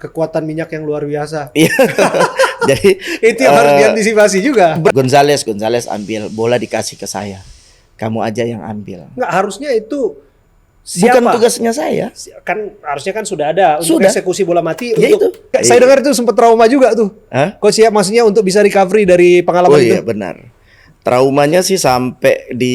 kekuatan minyak yang luar biasa. Iya. Jadi Itu yang harus diantisipasi juga. Gonzales ambil bola dikasih ke saya. Kamu aja yang ambil. Nggak, harusnya itu siapa? Bukan tugasnya saya. Kan harusnya kan sudah ada untuk Sudah. eksekusi bola mati Ya untuk. itu. Saya dengar itu sempat trauma juga tuh. Hah? Coach ya, maksudnya untuk bisa recovery dari pengalaman Oh itu. iya benar. Traumanya sih sampai di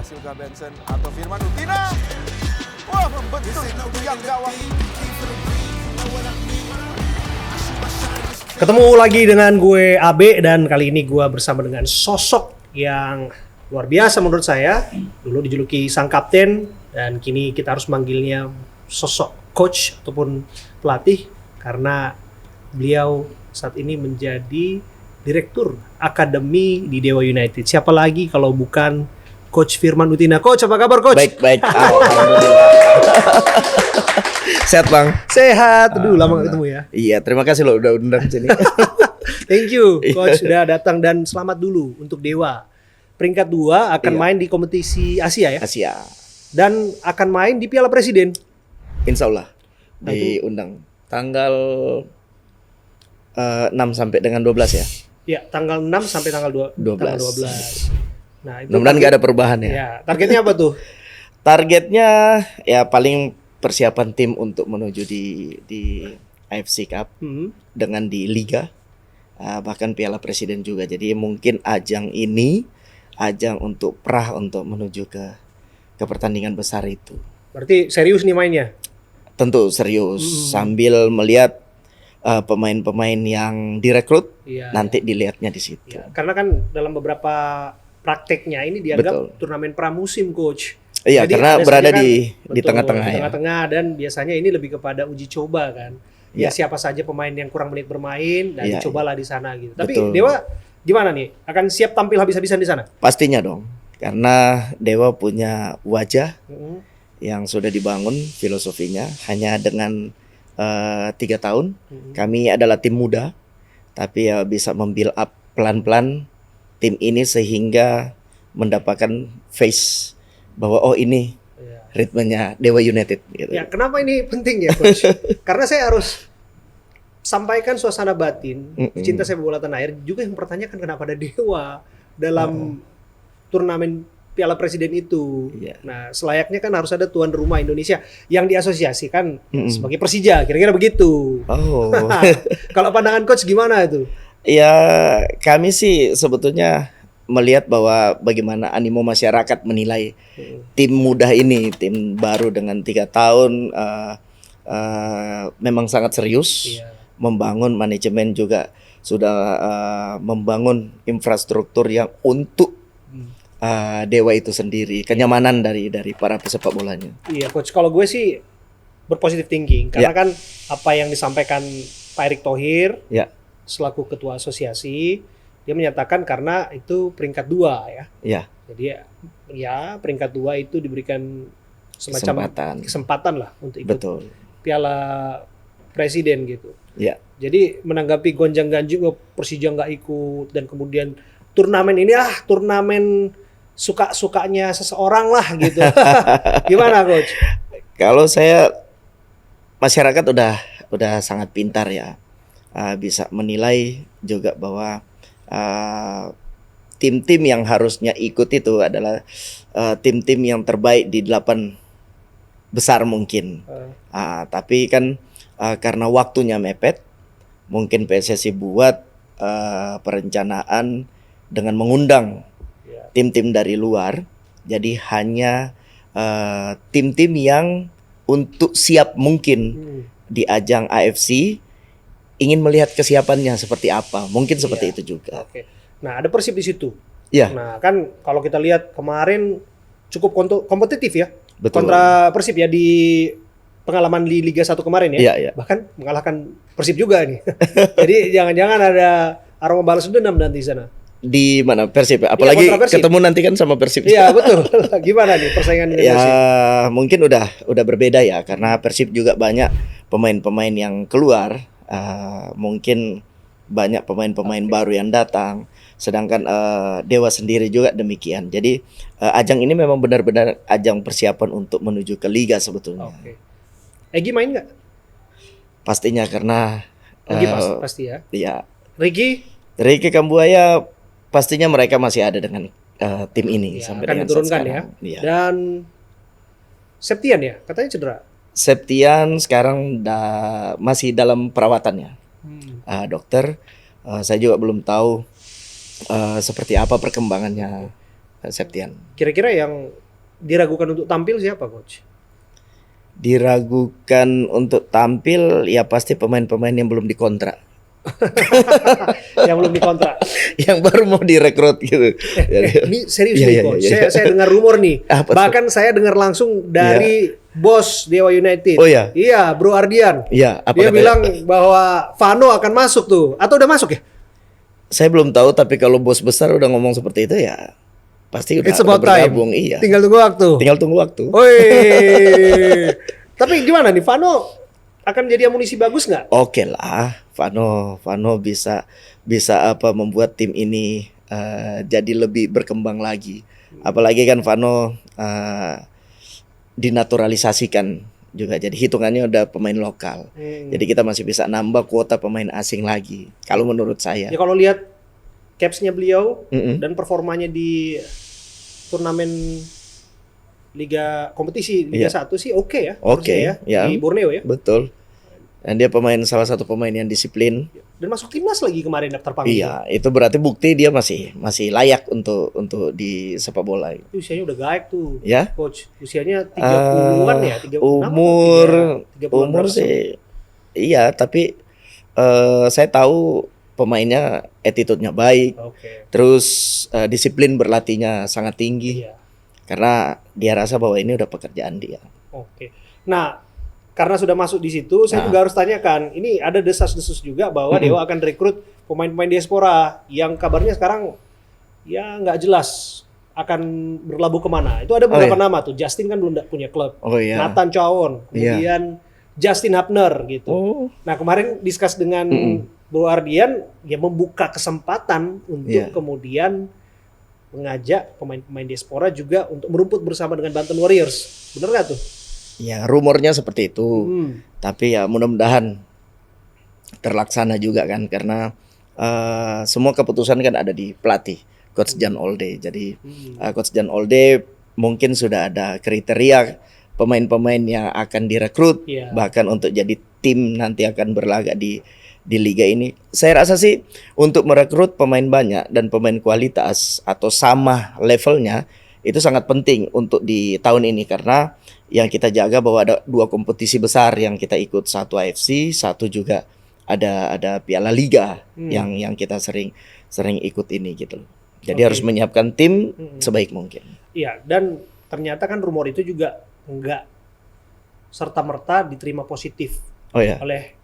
Silka Benson atau Firman Utina. Wah, membentuk yang gawang. Ketemu lagi dengan gue Abe, dan kali ini gue bersama dengan sosok yang luar biasa menurut saya. Dulu dijuluki sang kapten dan kini kita harus manggilnya sosok coach ataupun pelatih karena beliau saat ini menjadi direktur akademi di Dewa United. Siapa lagi kalau bukan Coach Firman Utina. Coach, apa kabar Coach? baik. Alhamdulillah. Sehat Bang. Sehat. Aduh, lama gak ketemu ya. Iya, terima kasih loh udah undang sini. Thank you Coach sudah datang, dan selamat dulu untuk Dewa. Peringkat 2 akan Iya. main di kompetisi Asia ya. Asia. Dan akan main di Piala Presiden. Insya Allah Nah, itu- diundang tanggal 6 sampai dengan 12 ya. Ya, tanggal 6 sampai tanggal 12. Tanggal 12. Nah, itu Mudah-mudahan nggak ada perubahan ya. Ya, targetnya apa tuh? Targetnya ya paling persiapan tim untuk menuju di AFC Cup Hmm. dengan di Liga, bahkan Piala Presiden juga. Jadi mungkin ajang ini ajang untuk untuk menuju ke pertandingan besar itu. Berarti serius nih mainnya. Tentu serius sambil melihat pemain-pemain yang direkrut, Iya. nanti dilihatnya di situ. Ya, karena kan dalam beberapa prakteknya ini dianggap Betul. turnamen pramusim, Coach. Iya, Jadi karena ada berada saja di betul, tengah-tengah di ya. tengah-tengah, dan biasanya ini lebih kepada uji coba kan. Ya, Ya. siapa saja pemain yang kurang menit bermain dan Ya, dicobalah di sana gitu. Tapi Betul. Dewa gimana nih? Akan siap tampil habis-habisan di sana? Pastinya dong, karena Dewa punya wajah Hmm. yang sudah dibangun filosofinya hanya dengan 3 tahun. Hmm. Kami adalah tim muda, tapi ya bisa membuild up pelan-pelan tim ini sehingga mendapatkan face bahwa oh ini Ya. ritmenya Dewa United gitu. Ya, kenapa ini penting ya, Coach? Karena saya harus sampaikan suasana batin cinta sepak bola tanah air, juga yang mempertanyakan kenapa ada Dewa dalam turnamen Piala Presiden itu. Iya. Nah, selayaknya kan harus ada tuan rumah Indonesia yang diasosiasikan Mm-mm. sebagai Persija, kira-kira begitu. Oh. Kalau pandangan Coach gimana itu? Ya, kami sih sebetulnya melihat bahwa bagaimana animo masyarakat menilai tim muda ini, tim baru dengan 3 tahun memang sangat serius, Iya. membangun manajemen juga sudah membangun infrastruktur yang untuk Dewa itu sendiri, kenyamanan dari para pesepak bolanya. Iya, Coach. Kalau gue sih berpositif thinking, karena Ya. kan apa yang disampaikan Pak Erick Thohir Ya, selaku ketua asosiasi, dia menyatakan karena itu peringkat 2 ya. ya, Jadi ya peringkat 2 itu diberikan semacam kesempatan lah untuk ikut betul. Piala Presiden gitu. Ya, Jadi menanggapi gonjang-ganjing Persija nggak ikut, dan kemudian turnamen ini turnamen suka-sukanya seseorang lah gitu. Gimana Coach? kalau saya masyarakat udah sangat pintar ya, bisa menilai juga bahwa tim-tim yang harusnya ikut itu adalah tim-tim yang terbaik di 8 besar mungkin. Tapi kan karena waktunya mepet, mungkin PSSI buat perencanaan dengan mengundang Ya. tim-tim dari luar. Jadi hanya tim-tim yang untuk siap mungkin di ajang AFC, ingin melihat kesiapannya seperti apa. Mungkin seperti Iya. itu juga. Oke. Nah, ada Persib di situ. Ya, Nah, kan kalau kita lihat kemarin cukup kompetitif ya betul. kontra Persib ya di pengalaman di Liga 1 kemarin ya. Iya. Bahkan mengalahkan Persib juga nih. Jadi jangan-jangan ada aroma balas dendam nanti di sana. Di mana Persib? Apalagi kontra Persib. ketemu nanti kan sama Persib. Iya, betul. Gimana nih persaingan dengan Ya Persib? mungkin udah berbeda ya, karena Persib juga banyak pemain-pemain yang keluar. Mungkin banyak pemain-pemain baru yang datang. Sedangkan Dewa sendiri juga demikian. Jadi ajang ini memang benar-benar ajang persiapan untuk menuju ke liga sebetulnya. Oke. Egi main nggak? Pastinya karena Egi pasti ya. ya Ricky Kambuaya pastinya mereka masih ada dengan tim ini ya, sampai akan dengan saat diturunkan ya. sekarang. Iya. Dan Septian ya, katanya cedera. Septian sekarang masih dalam perawatannya. Dokter, saya juga belum tahu seperti apa perkembangannya Septian. Kira-kira yang diragukan untuk tampil siapa, Coach? Diragukan untuk tampil ya pasti pemain-pemain yang belum dikontrak. Yang belum dikontrak. Yang baru mau direkrut gitu. Ini serius Iya, nih, Coach. iya. Saya dengar rumor nih. Apa tuh? Bahkan saya dengar langsung dari bos Dewa United. Oh iya? Iya, Bro Ardian. Iya, apa Dia katanya? bilang bahwa Vano akan masuk tuh. Atau udah masuk ya? Saya belum tahu, tapi kalau bos besar udah ngomong seperti itu ya pasti udah, It's about bergabung. time. Iya. Tinggal tunggu waktu. Tinggal tunggu waktu. Woi. Tapi gimana nih, Vano akan jadi amunisi bagus nggak? Oke lah, Vano bisa apa membuat tim ini jadi lebih berkembang lagi. Apalagi kan Vano dinaturalisasikan juga, jadi hitungannya udah pemain lokal. Jadi kita masih bisa nambah kuota pemain asing lagi. Kalau menurut saya. Ya kalau lihat capsnya beliau Mm-mm. dan performanya di turnamen Liga kompetisi Liga 1 sih oke ya. Oke, harusnya ya. Di Borneo ya. Betul. Dan dia salah satu pemain yang disiplin. Dan masuk timnas lagi kemarin daftar panggil. Iya, itu berarti bukti dia masih layak untuk di sepak bola. Usianya udah gaek tuh. Ya. Coach, usianya 30-an ya, 36 umur atau 30-an umur berapa? sih iya, tapi saya tahu pemainnya attitude-nya baik, Oke. terus disiplin berlatihnya sangat tinggi Iya. karena dia rasa bahwa ini udah pekerjaan dia. Oke. Nah, karena sudah masuk di situ, saya juga harus tanyakan. Ini ada desas-desus juga bahwa Dewa akan rekrut pemain-pemain diaspora yang kabarnya sekarang ya nggak jelas akan berlabuh kemana. Itu ada beberapa nama tuh. Justin kan belum punya klub. Oh iya. Nathan Chawon, kemudian Justin Hapner gitu. Oh. Nah, kemarin discuss dengan Bro Ardian, ya membuka kesempatan untuk kemudian mengajak pemain-pemain diaspora juga untuk merumput bersama dengan Banten Warriors. Bener nggak tuh? Ya, rumornya seperti itu. Tapi ya mudah-mudahan terlaksana juga kan, karena semua keputusan kan ada di pelatih Coach Jan Olde. Jadi Coach Jan Olde mungkin sudah ada kriteria pemain-pemain yang akan direkrut, bahkan untuk jadi tim nanti akan berlaga di liga ini. Saya rasa sih untuk merekrut pemain banyak dan pemain kualitas atau sama levelnya itu sangat penting untuk di tahun ini, karena yang kita jaga bahwa ada 2 kompetisi besar yang kita ikut, satu AFC, satu juga ada Piala Liga yang kita sering ikut ini gitu. Jadi harus menyiapkan tim sebaik mungkin. Iya, dan ternyata kan rumor itu juga enggak serta-merta diterima positif oleh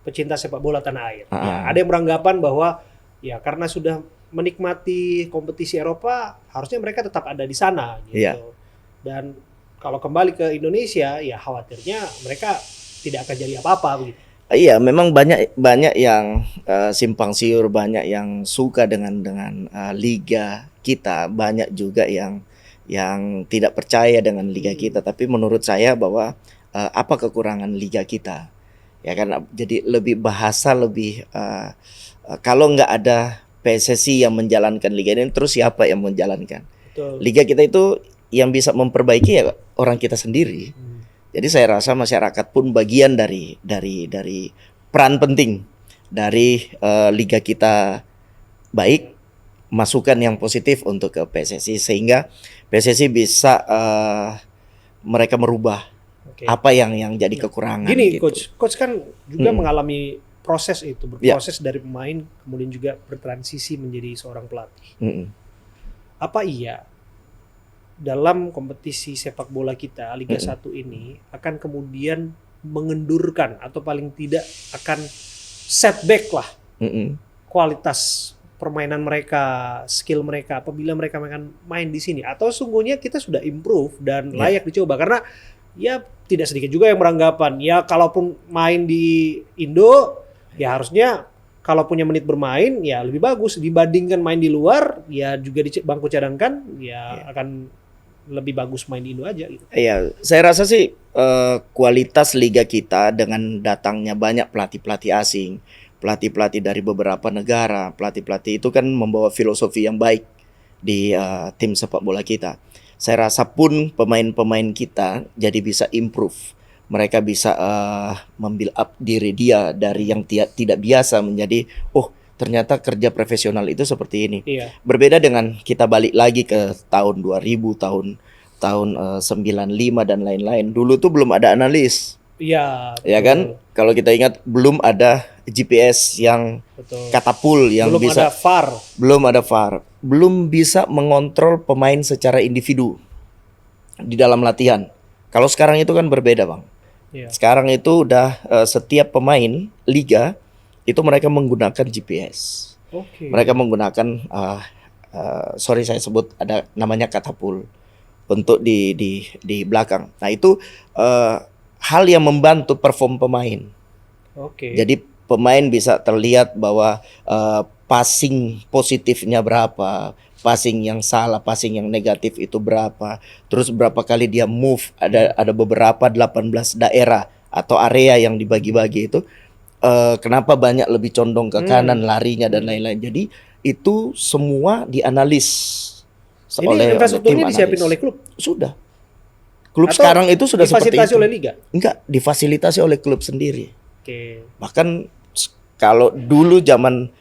pecinta sepak bola tanah air. Ya, ada yang beranggapan bahwa ya karena sudah menikmati kompetisi Eropa, harusnya mereka tetap ada di sana gitu. Iya. Dan kalau kembali ke Indonesia, ya khawatirnya mereka tidak akan jadi apa-apa begitu. Iya, memang banyak yang simpang siur, banyak yang suka dengan liga kita, banyak juga yang tidak percaya dengan liga kita. Tapi menurut saya bahwa apa kekurangan liga kita? Ya kan, jadi lebih kalau nggak ada PSSI yang menjalankan liga ini, terus siapa yang menjalankan? Betul. Liga kita itu yang bisa memperbaiki ya orang kita sendiri. Jadi saya rasa masyarakat pun bagian dari peran penting dari liga kita baik, masukan yang positif untuk ke PSSI sehingga PSSI bisa mereka merubah apa yang jadi kekurangan. Gini gitu. coach kan juga mengalami proses itu, berproses dari pemain kemudian juga bertransisi menjadi seorang pelatih. Apa iya dalam kompetisi sepak bola kita Liga 1 ini akan kemudian mengendurkan atau paling tidak akan setback lah kualitas permainan mereka, skill mereka apabila mereka akan main di sini, atau sungguhnya kita sudah improve dan layak dicoba? Karena ya tidak sedikit juga yang beranggapan ya kalaupun main di Indo ya harusnya kalau punya menit bermain ya lebih bagus dibandingkan main di luar, ya juga di bangku cadangkan ya akan lebih bagus main di Indo aja gitu. Iya, saya rasa sih kualitas liga kita dengan datangnya banyak pelatih-pelatih asing, pelatih-pelatih dari beberapa negara, pelatih-pelatih itu kan membawa filosofi yang baik di tim sepak bola kita. Saya rasa pun pemain-pemain kita jadi bisa improve. Mereka bisa membuild up diri dia dari yang tidak biasa menjadi ternyata kerja profesional itu seperti ini. Iya. Berbeda dengan kita balik lagi ke tahun 2000, tahun 95 dan lain-lain. Dulu tuh belum ada analis. Iya. Ya kan? Kalau kita ingat belum ada GPS yang Betul. katapul yang Belum bisa ada VAR. belum ada VAR, belum bisa mengontrol pemain secara individu di dalam latihan. Kalau sekarang itu kan berbeda, Bang. Iya. Sekarang itu udah setiap pemain liga itu mereka menggunakan GPS. Oke. Mereka menggunakan sorry saya sebut ada namanya katapul untuk di belakang. Nah, itu hal yang membantu perform pemain. Oke. Jadi pemain bisa terlihat bahwa passing positifnya berapa, passing yang salah, passing yang negatif itu berapa, terus berapa kali dia move, ada beberapa 18 daerah atau area yang dibagi-bagi itu, kenapa banyak lebih condong ke kanan larinya dan lain-lain. Jadi itu semua dianalis Ini infrastrukturnya disiapin oleh klub? Sudah. Klub Atau sekarang itu sudah seperti difasilitasi itu. oleh liga? Enggak, difasilitasi oleh klub sendiri. Oke. Bahkan kalau dulu zaman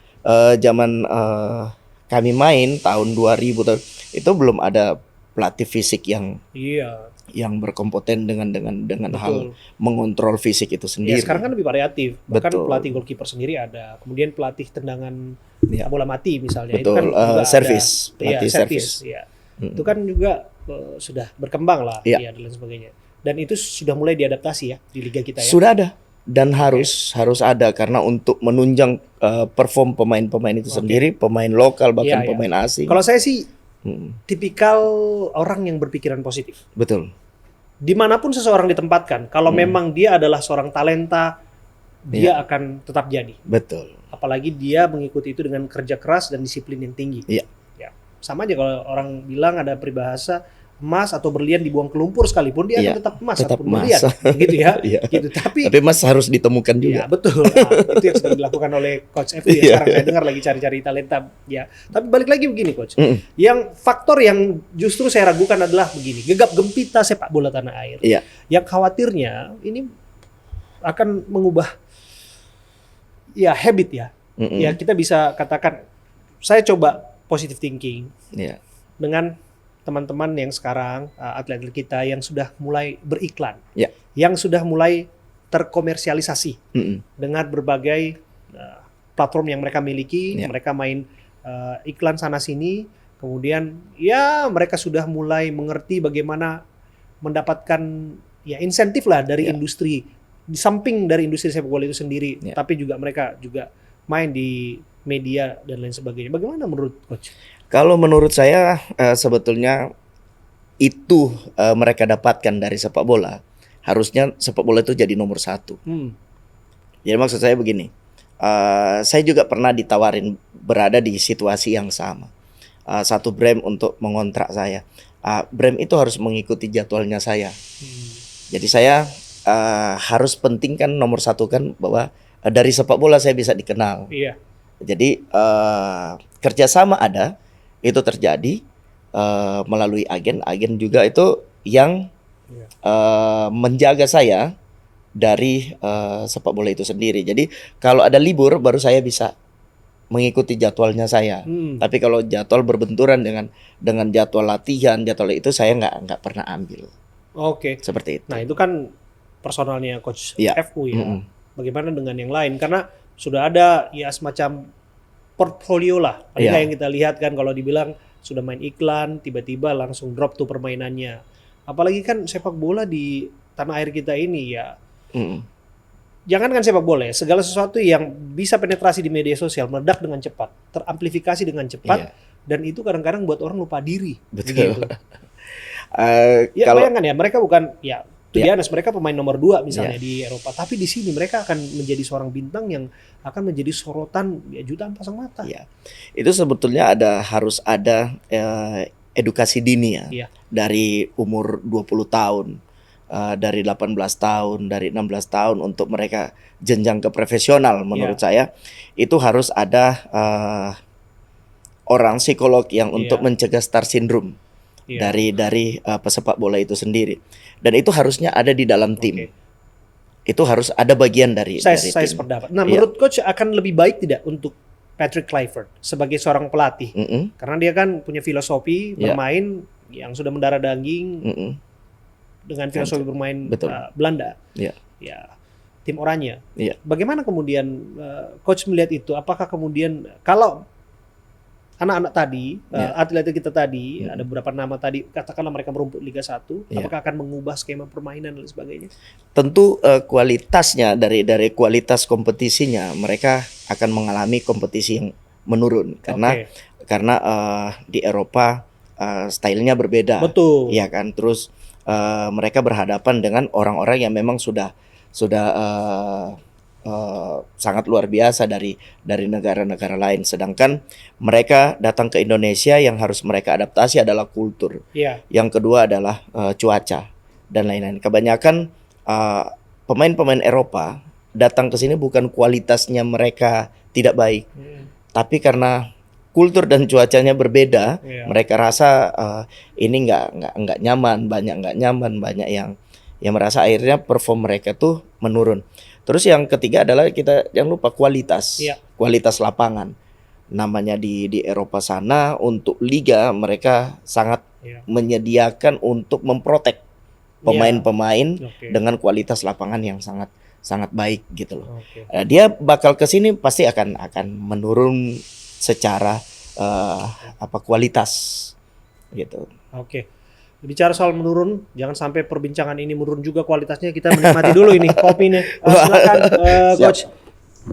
kami main tahun 2000 itu belum ada pelatih fisik yang Iya. berkompeten dengan Betul. hal mengontrol fisik itu Ya, sendiri. sekarang kan lebih variatif. Bahkan Betul. pelatih goalkeeper sendiri ada. Kemudian pelatih tendangan Ya. bola mati misalnya. Betul, Itu kan juga servis, ada. Iya, pelatih servis. Ya. Itu kan juga sudah berkembang lah. Iya. Ya, dan lain sebagainya. Dan itu sudah mulai diadaptasi ya di liga kita ya. Sudah ada dan harus ada karena untuk menunjang perform pemain-pemain itu sendiri, pemain lokal bahkan Iya, iya. pemain asing. Kalau saya sih Mm, tipikal orang yang berpikiran positif. betul. Dimanapun seseorang ditempatkan, kalau memang dia adalah seorang talenta, dia akan tetap jadi. Betul. Apalagi dia mengikuti itu dengan kerja keras dan disiplin yang tinggi. Iya. Ya, sama aja kalau orang bilang ada peribahasa emas atau berlian dibuang ke lumpur sekalipun dia Iya, akan tetap emas tetap ataupun emas. berlian, gitu ya. Iya. Gitu. Tapi Mas harus ditemukan ya juga. betul. Nah, itu yang sedang dilakukan oleh Coach F ya. Iya. Sekarang saya dengar lagi cari-cari talenta ya. Tapi balik lagi begini Coach. Mm-mm. Yang faktor yang justru saya ragukan adalah begini, gegap gempita sepak bola tanah air. Iya. Yang khawatirnya ini akan mengubah ya habit ya. Mm-mm. Ya kita bisa katakan saya coba positive thinking Iya. dengan teman-teman yang sekarang atlet-atlet kita yang sudah mulai beriklan, Ya. yang sudah mulai terkomersialisasi Mm-mm. dengan berbagai platform yang mereka miliki, Ya. mereka main iklan sana sini, kemudian ya mereka sudah mulai mengerti bagaimana mendapatkan ya insentif lah dari Ya. industri, di samping dari industri sepak bola itu sendiri, Ya. tapi juga mereka juga main di media dan lain sebagainya. Bagaimana menurut Coach? Kalau menurut saya sebetulnya itu mereka dapatkan dari sepak bola. Harusnya sepak bola itu jadi nomor 1. Jadi maksud saya begini, saya juga pernah ditawarin berada di situasi yang sama. Satu brand untuk mengontrak saya. Brand itu harus mengikuti jadwalnya saya. Jadi saya harus pentingkan nomor 1 kan bahwa dari sepak bola saya bisa dikenal. Iya. Jadi kerjasama ada, itu terjadi melalui agen juga itu yang menjaga saya dari sepak bola itu sendiri. Jadi kalau ada libur baru saya bisa mengikuti jadwalnya saya. Tapi kalau jadwal berbenturan dengan jadwal latihan, jadwal itu saya nggak pernah ambil. Oke. Seperti itu. Nah itu kan personalnya Coach Iya. FU ya. Mm-mm. Bagaimana dengan yang lain? Karena sudah ada ya semacam portfolio lah. Paling Iya. nggak yang kita lihat kan kalau dibilang sudah main iklan, tiba-tiba langsung drop tuh permainannya. Apalagi kan sepak bola di tanah air kita ini ya. Mm-mm. Jangankan sepak bola ya, segala sesuatu yang bisa penetrasi di media sosial meledak dengan cepat, teramplifikasi dengan cepat, Iya. dan itu kadang-kadang buat orang lupa diri. Betul. Begitu. Ya Kalau bayangkan ya, mereka bukan ya To be Iya. honest, mereka pemain nomor 2 misalnya Iya. di Eropa, tapi di sini mereka akan menjadi seorang bintang yang akan menjadi sorotan ya, jutaan pasang mata. Iya. Itu sebetulnya harus ada edukasi dini ya. Iya. Dari umur 20 tahun, dari 18 tahun, dari 16 tahun untuk mereka jenjang ke profesional menurut saya itu harus ada orang psikolog yang untuk mencegah star syndrome dari pesepak bola itu sendiri. Dan itu harusnya ada di dalam tim. Itu harus ada bagian dari Saya tim. sependapat. Nah, menurut coach akan lebih baik tidak untuk Patrick Kluivert sebagai seorang pelatih? Karena dia kan punya filosofi bermain yang sudah mendarah daging dengan filosofi bermain Belanda. Ya, tim oranye. Bagaimana kemudian coach melihat itu? Apakah kemudian kalau anak-anak tadi, atlet kita tadi, ada beberapa nama tadi, katakanlah mereka merumput Liga 1, apakah akan mengubah skema permainan dan sebagainya? Tentu kualitasnya dari kualitas kompetisinya, mereka akan mengalami kompetisi yang menurun karena di Eropa stylenya berbeda. Betul. Iya kan, terus mereka berhadapan dengan orang-orang yang memang sudah sangat luar biasa dari negara-negara lain. Sedangkan mereka datang ke Indonesia yang harus mereka adaptasi adalah kultur. Yang kedua adalah cuaca dan lain-lain. Kebanyakan pemain-pemain Eropa datang ke sini bukan kualitasnya mereka tidak baik, tapi karena kultur dan cuacanya berbeda, mereka rasa ini nggak nyaman, banyak yang merasa akhirnya perform mereka tuh menurun. Terus yang ketiga adalah kita jangan lupa kualitas lapangan. Namanya di Eropa sana untuk liga mereka sangat menyediakan untuk memprotek pemain-pemain dengan kualitas lapangan yang sangat baik gitu loh. Dia bakal ke sini pasti akan menurun secara kualitas gitu. Bicara soal menurun, jangan sampai perbincangan ini menurun juga kualitasnya. Kita menikmati dulu ini kopinya. Silakan coach.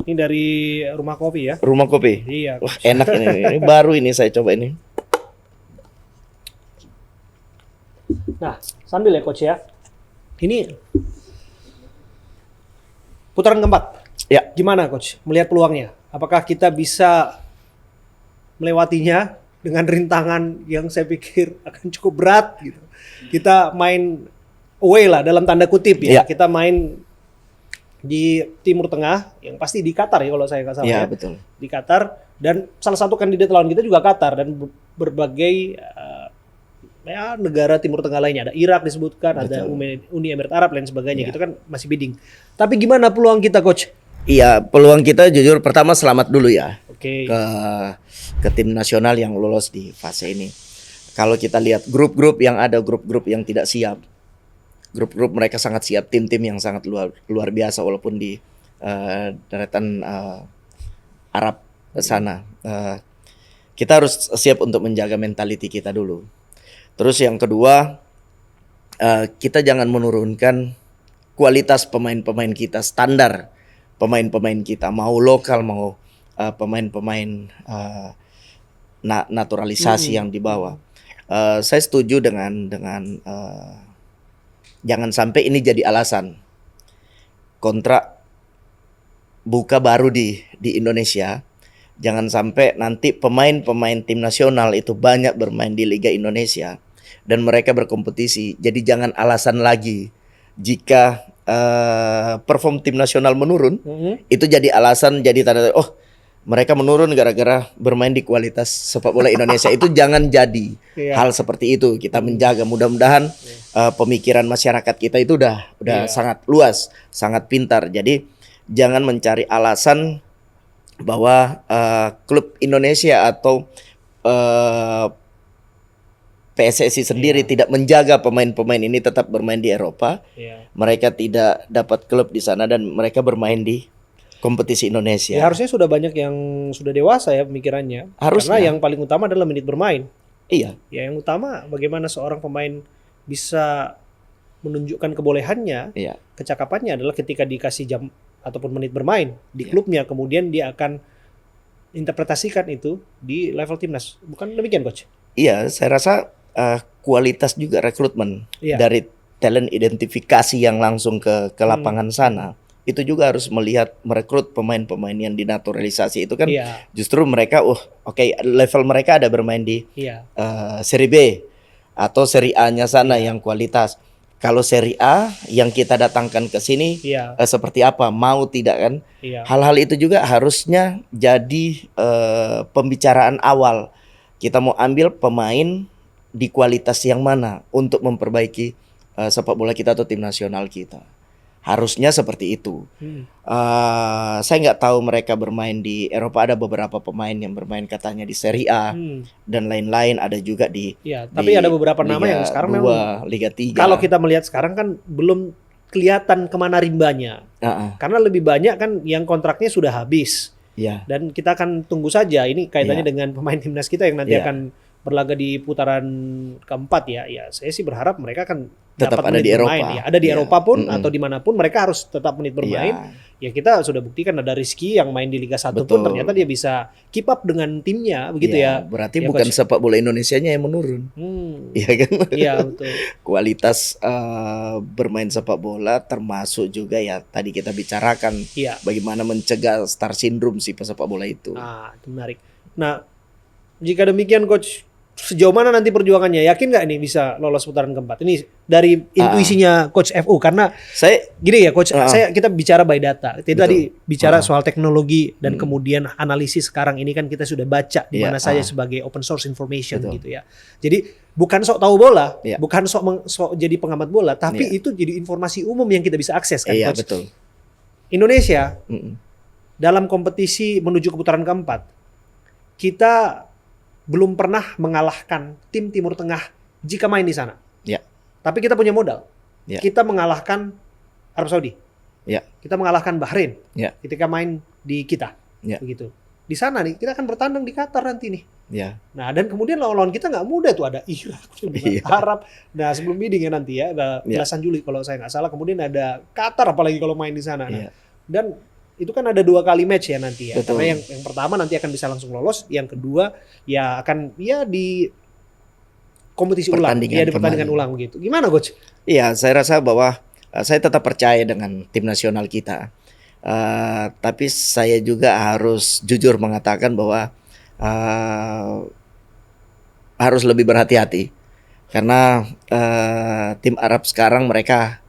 Ini dari Rumah Kopi ya. Rumah Kopi. Iya. Wah, enak ini. Baru ini saya coba ini. Nah, sambil ya coach ya. Ini putaran keempat. Ya. Gimana coach melihat peluangnya? Apakah kita bisa melewatinya dengan rintangan yang saya pikir akan cukup berat gitu. Kita main away lah dalam tanda kutip ya. Kita main di Timur Tengah yang pasti di Qatar ya kalau saya nggak salah ya. Betul. Di Qatar dan salah satu kandidat lawan kita juga Qatar dan berbagai negara Timur Tengah lainnya. Ada Irak disebutkan, ada Uni Emirat Arab dan sebagainya. Itu kan masih bidding. Tapi gimana peluang kita coach? Iya, peluang kita jujur pertama selamat dulu ya. Ke tim nasional yang lolos di fase ini. Kalau kita lihat grup-grup yang ada, grup-grup yang tidak siap. Grup-grup mereka sangat siap, tim-tim yang sangat luar biasa walaupun di deretan Arab sana. Kita harus siap untuk menjaga mentality kita dulu. Terus yang kedua, kita jangan menurunkan kualitas pemain-pemain kita, standar pemain-pemain kita, mau lokal mau pemain-pemain naturalisasi yang dibawa. Saya setuju dengan jangan sampai ini jadi alasan kontrak buka baru di Indonesia. Jangan sampai nanti pemain-pemain tim nasional itu banyak bermain di Liga Indonesia dan mereka berkompetisi. Jadi jangan alasan lagi jika perform tim nasional menurun, itu jadi alasan, jadi tanda mereka menurun gara-gara bermain di kualitas sepak bola Indonesia. Itu jangan jadi hal seperti itu. Kita menjaga, mudah-mudahan pemikiran masyarakat kita itu udah sangat luas, sangat pintar. Jadi jangan mencari alasan bahwa klub Indonesia atau PSSI sendiri tidak menjaga pemain-pemain ini tetap bermain di Eropa. Mereka tidak dapat klub di sana dan mereka bermain di kompetisi Indonesia. Ya, harusnya sudah banyak yang sudah dewasa ya pemikirannya. Harusnya. Karena yang paling utama adalah menit bermain. Iya. Ya, yang utama bagaimana seorang pemain bisa menunjukkan kebolehannya, kecakapannya adalah ketika dikasih jam ataupun menit bermain di klubnya, kemudian dia akan interpretasikan itu di level timnas. Bukan demikian coach? Iya, saya rasa kualitas juga rekrutmen dari talent identifikasi yang langsung ke lapangan sana, itu juga harus melihat merekrut pemain-pemain yang dinaturalisasi itu kan Iya. justru mereka oke, level mereka ada bermain di Iya. Serie B atau Serie A-nya sana yang kualitas. Kalau Serie A yang kita datangkan ke sini Iya. seperti apa, mau tidak kan? Iya. Hal-hal itu juga harusnya jadi pembicaraan awal. Kita mau ambil pemain di kualitas yang mana untuk memperbaiki sepak bola kita atau tim nasional kita. Harusnya seperti itu. Saya nggak tahu mereka bermain di Eropa, ada beberapa pemain yang bermain katanya di Serie A dan lain-lain, ada juga di Iya, tapi ada beberapa nama Liga yang sekarang 2, memang Liga 3. kalau kita melihat sekarang kan belum kelihatan kemana rimbanya. Karena lebih banyak kan yang kontraknya sudah habis. Ya, Dan kita akan tunggu saja ini kaitannya Iya. dengan pemain timnas kita yang nanti Iya. akan berlaga di putaran keempat ya. Ya, saya sih berharap mereka akan Tetap dapat ada menit di bermain. Eropa. Ya, ada di Iya. Eropa pun Mm-mm. atau dimanapun mereka harus tetap menit bermain. Ya kita sudah buktikan ada Rizky yang main di Liga 1 pun Betul. ternyata dia bisa keep up dengan timnya begitu ya. Berarti Ya, bukan Coach. sepak bola Indonesianya yang menurun. Iya kan? Iya betul. Kualitas bermain sepak bola termasuk juga ya tadi kita bicarakan Iya. bagaimana mencegah star syndrome si pesepak bola itu. Itu menarik. Nah, jika demikian Coach, sejauh mana nanti perjuangannya? Yakin nggak ini bisa lolos putaran keempat? Ini dari intuisinya Coach FU karena Saya gini ya Coach, kita bicara by data. Kita tadi bicara Ah. soal teknologi dan kemudian analisis sekarang ini kan kita sudah baca di Iya, mana saja sebagai open source information Betul. gitu ya. Jadi bukan sok tahu bola, Iya. bukan sok jadi pengamat bola, tapi Iya. itu jadi informasi umum yang kita bisa akses kan iya Coach. betul. Indonesia Mm-mm. dalam kompetisi menuju ke putaran keempat, kita belum pernah mengalahkan tim Timur Tengah jika main di sana. Ya. Tapi kita punya modal. Ya. Kita mengalahkan Arab Saudi. Ya. Kita mengalahkan Bahrain Ya. ketika main di kita. Ya. Begitu. Di sana nih kita akan bertandang di Qatar nanti nih. Ya. Nah dan kemudian lawan-lawan kita nggak mudah tuh, ada Irak, Iya. Arab. Nah sebelum bidding ya nanti ya, ada Ya. belasan Juli kalau saya nggak salah. Kemudian ada Qatar apalagi kalau main di sana. Nah, Iya. dan itu kan ada 2 kali match ya nanti ya. Betul. Karena yang pertama nanti akan bisa langsung lolos, yang kedua ya akan ya di kompetisi ulang, Pertandingan ya di pertandingan kembali. ulang begitu. Gimana Coach? Iya, saya rasa bahwa saya tetap percaya dengan tim nasional kita. Tapi saya juga harus jujur mengatakan bahwa harus lebih berhati-hati karena tim Arab sekarang mereka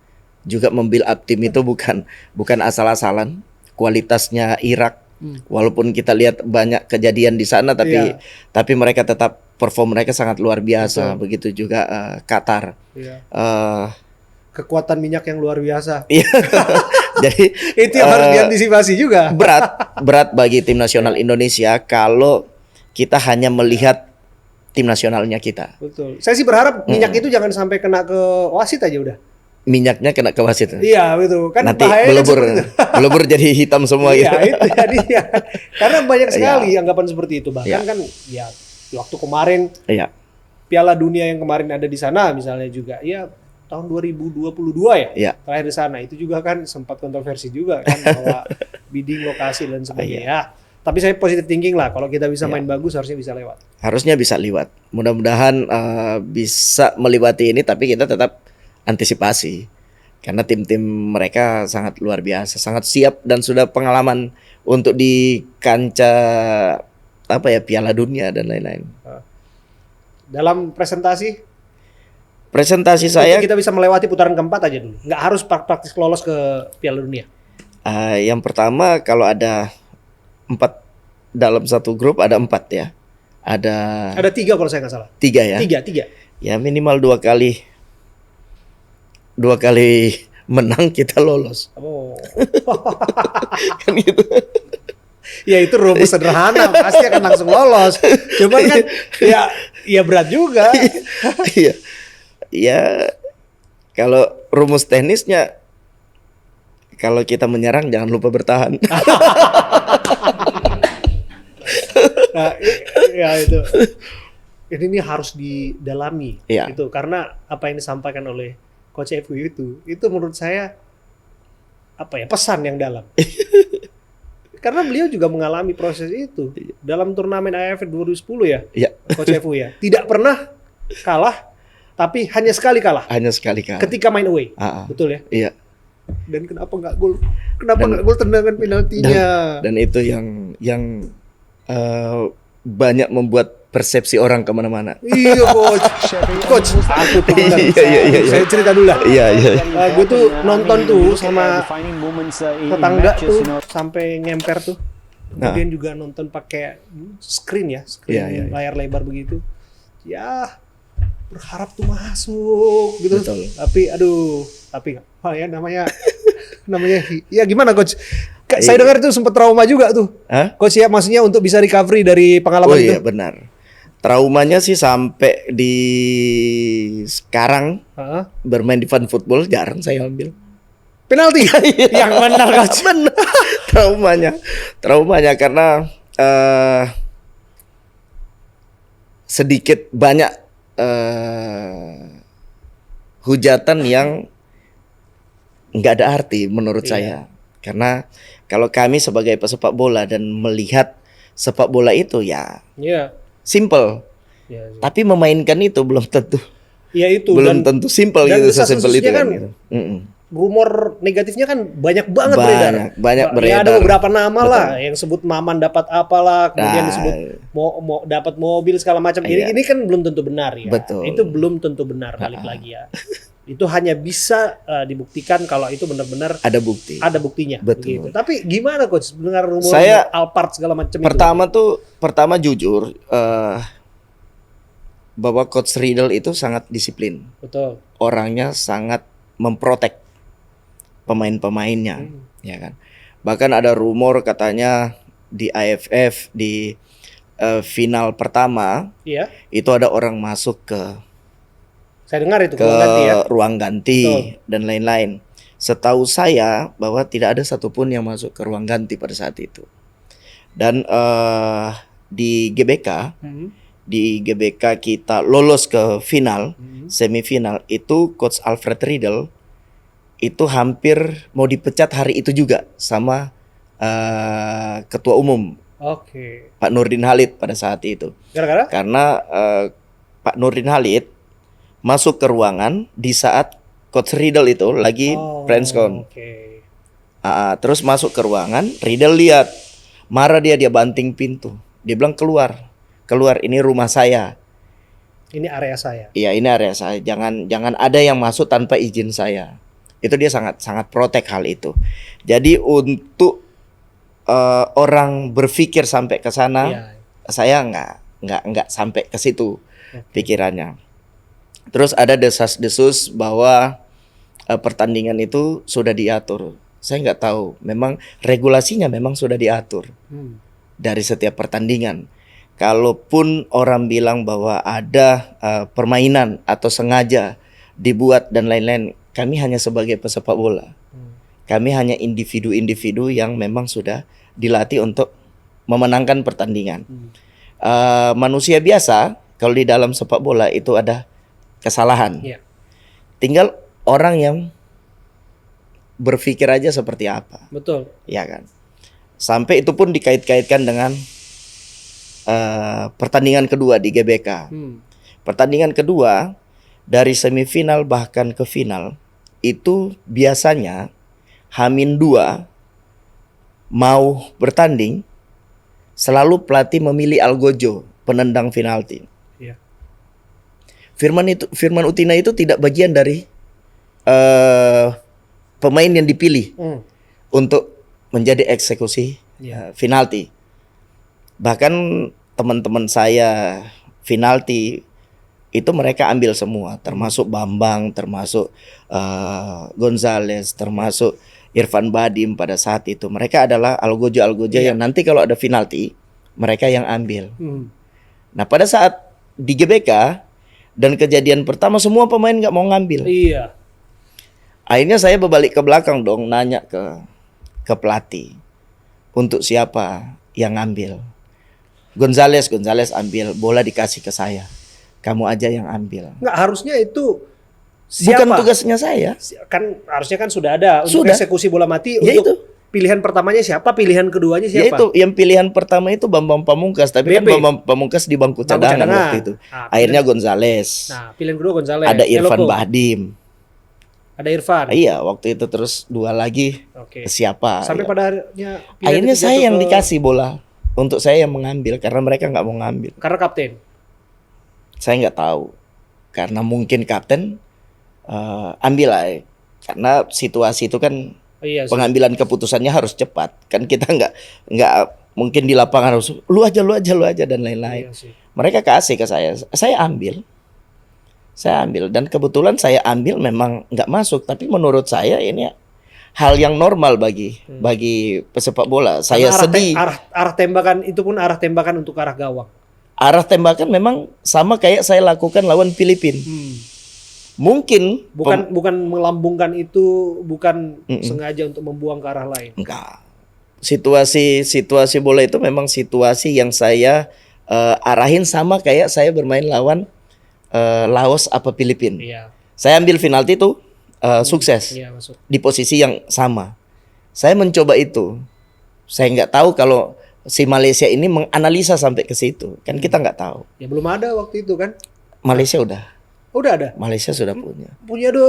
juga membuild up tim itu bukan asal-asalan. Kualitasnya Irak, walaupun kita lihat banyak kejadian di sana, Iya. tapi mereka tetap perform mereka sangat luar biasa. Betul. Begitu juga Qatar. Iya. Eh, Kekuatan minyak yang luar biasa. Iya. Jadi Itu yang harus diantisipasi juga. berat bagi tim nasional Indonesia kalau kita hanya melihat tim nasionalnya kita. Betul. Saya sih berharap minyak itu jangan sampai kena ke wasit aja udah. Minyaknya kena ke wasit. Iya betul. Kan Nanti bahayanya belebur, seperti itu. belebur jadi hitam semua Iya gitu. itu jadi ya. Karena banyak sekali anggapan seperti itu. Bahkan Iya. kan ya waktu kemarin Iya, Piala Dunia yang kemarin ada di sana misalnya juga ya tahun 2022 ya iya. terakhir di sana itu juga kan sempat kontroversi juga kan bahwa bidding lokasi dan sebagainya. Ya, tapi saya positive thinking lah kalau kita bisa main bagus harusnya bisa lewat. Harusnya bisa liwat. Mudah-mudahan bisa melewati ini, tapi kita tetap antisipasi. Karena tim-tim mereka sangat luar biasa, sangat siap dan sudah pengalaman untuk di kancah Piala Dunia dan lain-lain. Dalam presentasi Saya kita bisa melewati putaran keempat aja dulu. Nggak harus praktis lolos ke Piala Dunia. yang pertama kalau ada 4 dalam satu grup ada 4 ya. Ada 3 kalau saya nggak salah. 3 ya. 3. Ya minimal 2 kali menang kita lolos. Oh. Kan gitu. Ya itu rumus sederhana, pasti akan langsung lolos. Cuman kan ya berat juga. Iya. Ya kalau rumus teknisnya kalau kita menyerang jangan lupa bertahan. Nah, ya itu. Ini harus didalami Iya. itu karena apa yang disampaikan oleh Coach FU itu menurut saya pesan yang dalam. Karena beliau juga mengalami proses itu dalam turnamen AFF 2010 ya. Iya. Coach FU ya. Tidak pernah kalah Tapi hanya sekali kalah Hanya sekali kali. ketika main away. Ah, ah. Betul ya? Iya. Dan kenapa nggak gol? Kenapa nggak gol tendangan penaltinya? Dan itu yang banyak membuat persepsi orang kemana-mana. Iya coach. Coach, aku tuh benar. Iya. Saya cerita dulu lah. Iya. Gue tuh nonton tuh sama tetangga tuh sampai ngemper tuh. Kemudian juga nonton pakai screen ya, screen Iya. layar lebar begitu. Ya berharap tuh masuk gitu. Betul. Tapi ya namanya ya gimana coach? Saya dengar itu sempat trauma juga tuh. Hah? Coach ya, maksudnya untuk bisa recovery dari pengalaman Oh itu. iya benar. Traumanya sih sampai di sekarang Heeh. bermain di fun football jarang saya ambil. Penalti. Yang benar coach. Benar. Traumanya karena sedikit banyak hujatan yang nggak ada arti menurut saya. Karena kalau kami sebagai pesepak bola dan melihat sepak bola itu ya Iya. simple. Ya, Tapi memainkan itu belum tentu ya itu belum tentu simple dan gitu, desas-desusnya sesimpel itu kan, gitu. rumor negatifnya kan banyak banget beredar. Banyak Ya, beredar. ada beberapa nama Betul. lah yang sebut Maman dapat apalah, kemudian Nah. disebut mau dapat mobil segala macam. Iya. Ini kan belum tentu benar ya. Betul. Itu belum tentu benar, balik lagi ya. Itu hanya bisa dibuktikan kalau itu benar-benar Ada bukti. ada buktinya. Betul. Begitu. Tapi gimana coach dengar rumor Saya- Alphard segala macam Pertama jujur bahwa Coach Riedel itu sangat disiplin. Betul. Orangnya sangat memprotek pemain-pemainnya, ya kan. Bahkan ada rumor katanya di AFF di final pertama Iya. itu ada orang masuk ke Saya dengar itu ke ruang ganti ya. ruang ganti Betul. dan lain-lain. Setahu saya bahwa tidak ada satupun yang masuk ke ruang ganti pada saat itu. Dan di GBK kita lolos ke final, semifinal itu Coach Alfred Riedel itu hampir mau dipecat hari itu juga sama ketua umum Oke. Pak Nurdin Halid pada saat itu. Gara-gara? Karena Pak Nurdin Halid masuk ke ruangan di saat Coach Riedel itu lagi presscon. Oke. Terus masuk ke ruangan, Riedel lihat, marah dia banting pintu. Dia bilang keluar, ini rumah saya. Ini area saya. Iya, ini area saya. Jangan ada yang masuk tanpa izin saya. Itu dia sangat protek hal itu. Jadi untuk orang berpikir sampai ke sana, Iya. saya nggak sampai ke situ pikirannya. Terus ada desas-desus bahwa pertandingan itu sudah diatur. Saya nggak tahu. Memang regulasinya memang sudah diatur dari setiap pertandingan. Kalaupun orang bilang bahwa ada permainan atau sengaja dibuat dan lain-lain, kami hanya sebagai pesepak bola. Kami hanya individu-individu yang memang sudah dilatih untuk memenangkan pertandingan. Manusia biasa kalau di dalam sepak bola itu ada kesalahan. Iya. Tinggal orang yang berpikir aja seperti apa, Betul. ya kan. Sampai itu pun dikait-kaitkan dengan pertandingan kedua di GBK. Pertandingan kedua dari semifinal bahkan ke final itu biasanya H-2 mau bertanding selalu pelatih memilih Algojo, penendang penalti. Iya. Firman Utina itu tidak bagian dari pemain yang dipilih untuk menjadi eksekusi penalti. Bahkan teman-teman saya penalti itu mereka ambil semua, termasuk Bambang, termasuk Gonzales, termasuk Irfan Badim pada saat itu. Mereka adalah algojo yang nanti kalau ada penalti mereka yang ambil. Nah pada saat di GBK dan kejadian pertama semua pemain nggak mau ngambil. Iya. Akhirnya saya berbalik ke belakang dong, nanya ke pelatih untuk siapa yang ngambil. Gonzales ambil, bola dikasih ke saya. Kamu aja yang ambil. Nggak, harusnya itu siapa? Bukan tugasnya saya. Kan harusnya kan sudah ada untuk Sudah. eksekusi bola mati Ya untuk itu. pilihan pertamanya siapa? Pilihan keduanya Ya siapa? itu yang pilihan pertama itu Bambang Pamungkas, tapi kan BP. Bambang Pamungkas di bangku Bangku cadangan cadangan. waktu itu. Ah, Akhirnya pilihan- Gonzales. Nah, pilihan kedua Gonzales. Ada Irfan Eloko. Bahdim. Ada Irfan. Iya, waktu itu terus dua lagi Oke. siapa? Sampai Ya. pada akhirnya pilihan Akhirnya itu saya jatuh yang ke- dikasih bola. Untuk saya yang mengambil karena mereka nggak mau ngambil. karena kapten. Saya nggak tahu. Karena mungkin kapten ambil lah. Karena situasi itu kan Oh, iya, sih. pengambilan keputusannya harus cepat. Kan kita nggak mungkin di lapangan harus lu aja dan lain-lain. Iya sih. Mereka kasih ke saya. Saya ambil dan kebetulan saya ambil memang nggak masuk. Tapi menurut saya ini hal yang normal bagi pesepak bola. Saya Karena sedih. arah tembakan itu pun arah tembakan untuk arah gawang. Arah tembakan memang sama kayak saya lakukan lawan Filipina. Mungkin Bukan melambungkan itu, bukan sengaja untuk membuang ke arah lain. enggak. Situasi bola itu memang situasi yang saya arahin sama kayak saya bermain lawan Laos apa Filipina. Iya. Saya ambil penalti itu sukses Iya, masuk. di posisi yang sama. Saya mencoba itu. Saya nggak tahu kalau si Malaysia ini menganalisa sampai ke situ. Kan kita nggak tahu. Ya belum ada waktu itu kan. Malaysia udah. Udah ada. Malaysia sudah punya